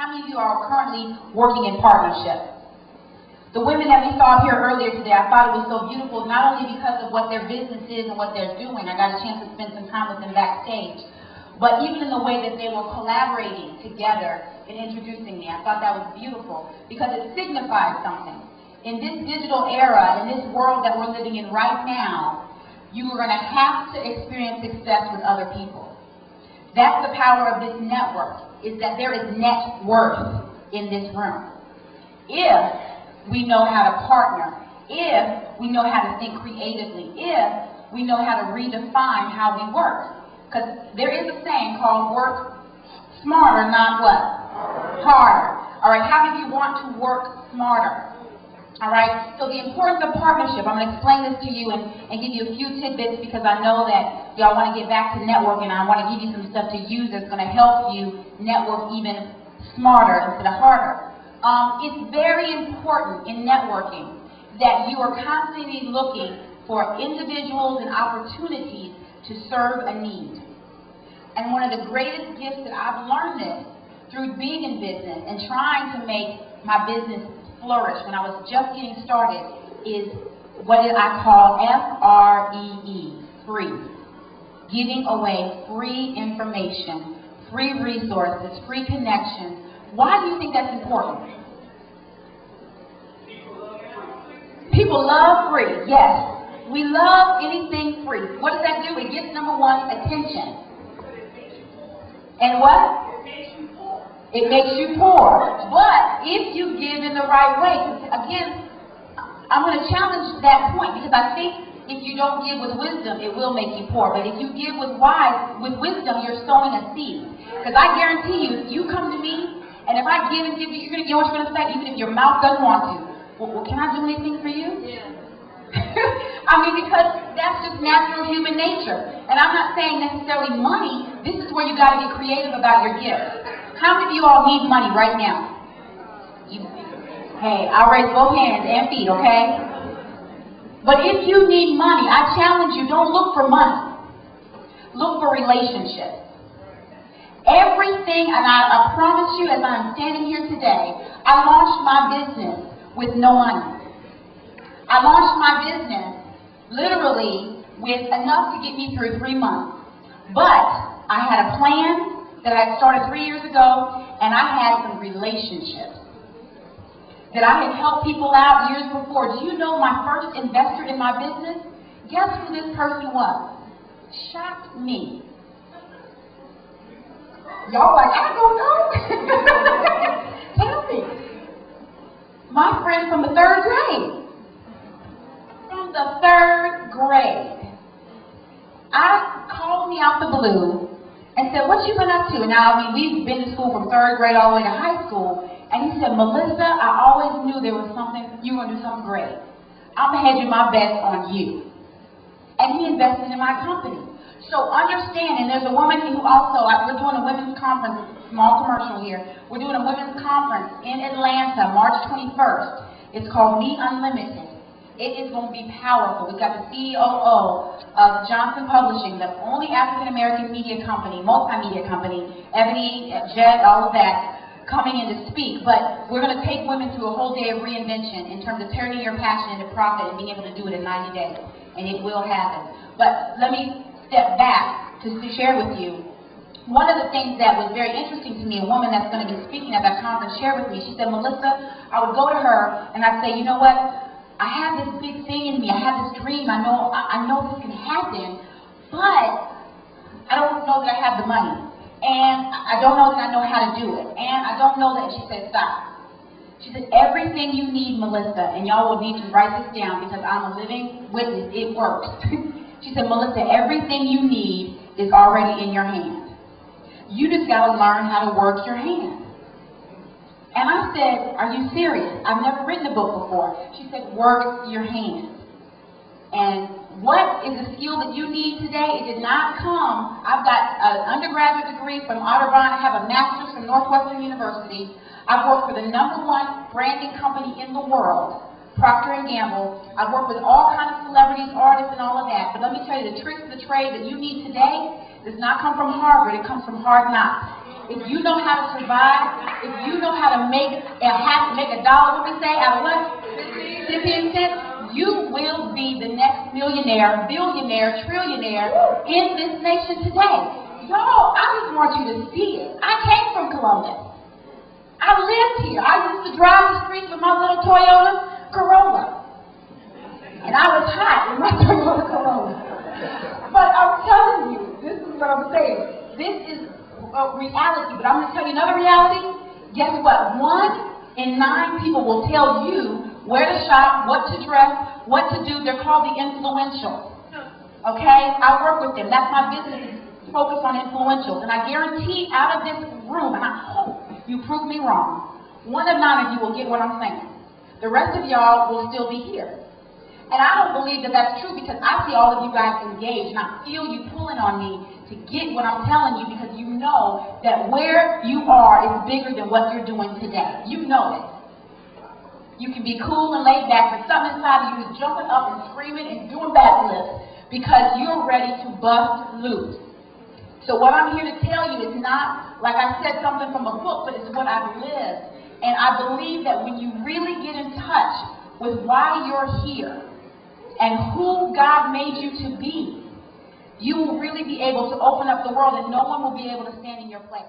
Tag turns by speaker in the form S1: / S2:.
S1: How many of you are currently working in partnership? The women that we saw here earlier today, I thought it was so beautiful, not only because of what their business is and what they're doing. I got a chance to spend some time with them backstage. But even in the way that they were collaborating together and introducing me, I thought that was beautiful because it signifies something. In this digital era, in this world that we're living in right now, you are going to have to experience success with other people. That's the power of this network, is that there is net worth in this room. If we know how to partner, if we know how to think creatively, if we know how to redefine how we work. Because there is a saying called work smarter, not what? Harder. All right, how many of you want to work smarter? All right, so the importance of partnership, I'm going to explain this to you and give you a few tidbits because I know that y'all want to get back to networking. I want to give you some stuff to use that's going to help you network even smarter instead of harder. It's very important in networking that you are constantly looking for individuals and opportunities to serve a need. And one of the greatest gifts that I've learned this through being in business and trying to make my business flourish when I was just getting started is what I call FREE, free. Giving away free information, free resources, free connections. Why do you think that's important? People love free, yes. We love anything free. What does that do? It gets, number one, attention. And what? It makes you poor. But if you give in the right way, again, I'm going to challenge that point because I think if you don't give with wisdom, it will make you poor. But if you give with wisdom, you're sowing a seed. Because I guarantee you, if you come to me, and if I give and give you, you're going to get what you're going to say, even if your mouth doesn't want to. Well, can I do anything for you? Yeah. I mean, because that's just natural human nature. And I'm not saying necessarily money. This is where you got to get creative about your gift. How many of you all need money right now? Hey, I'll raise both hands and feet, okay? But if you need money, I challenge you, don't look for money. Look for relationships. Everything, and I promise you, as I'm standing here today, I launched my business with no money. I launched my business literally with enough to get me through 3 months. But I had a plan that I started 3 years ago, and I had some relationships that I had helped people out years before. Do you know my first investor in my business? Guess who this person was? Shocked me. Y'all like, I don't know. Tell me. My friend from the 3rd grade. From the 3rd grade. I called me out the blue and said, what you been up to? Now, I mean, we've been to school from 3rd grade all the way to high school. And he said, Melissa, I always knew there was something, you were going to do something great. I'm hedging my bets on you. And he invested in my company. So understand, and there's a woman who also, we're doing a women's conference, small commercial here. We're doing a women's conference in Atlanta, March 21st. It's called Me Unlimited. It is going to be powerful. We've got the COO of Johnson Publishing, the only African-American media company, multimedia company, Ebony, Jed, all of that, coming in to speak. But we're going to take women through a whole day of reinvention in terms of turning your passion into profit and being able to do it in 90 days. And it will happen. But let me step back to share with you. One of the things that was very interesting to me, a woman that's going to be speaking at that conference shared with me, she said, Melissa, I would go to her and I'd say, you know what? I have this big thing in me. I have this dream. I know this can happen, but I don't know that I have the money. And I don't know that I know how to do it. And I don't know that. She said, stop. She said, everything you need, Melissa, and y'all will need to write this down because I'm a living witness. It works. She said, Melissa, everything you need is already in your hand. You just got to learn how to work your hand. And I said, are you serious? I've never written a book before. She said, work your hands. And what is the skill that you need today? It did not come. I've got an undergraduate degree from Otterbein. I have a master's from Northwestern University. I've worked for the #1 branding company in the world, Procter & Gamble. I've worked with all kinds of celebrities, artists, and all of that. But let me tell you, the tricks of the trade that you need today does not come from Harvard. It comes from hard knocks. if you know how to survive, if you know how to make a dollar, what we say, out of what? 15 cents, you will be the next millionaire, billionaire, trillionaire in this nation today. Y'all, I just want you to see it. I came from Columbus. I lived here. I used to drive the streets with my little Toyota Corolla. And I was hot in my Toyota Corolla. But I'm telling you, this is what I'm saying. This is a reality. But I'm going to tell you another reality. Guess what? 1 in 9 people will tell you where to shop, what to dress, what to do. They're called the influentials. Okay? I work with them. That's my business, focused on influentials. And I guarantee out of this room, and I hope you prove me wrong, 1 of 9 of you will get what I'm saying. The rest of y'all will still be here. And I don't believe that that's true because I see all of you guys engaged, and I feel you pulling on me to get what I'm telling you because you know that where you are is bigger than what you're doing today. You know it. You can be cool and laid back, but something inside of you is jumping up and screaming and doing backflips because you're ready to bust loose. So what I'm here to tell you is not, like I said, something from a book, but it's what I've lived. And I believe that when you really get in touch with why you're here and who God made you to be, you will really be able to open up the world and no one will be able to stand in your place.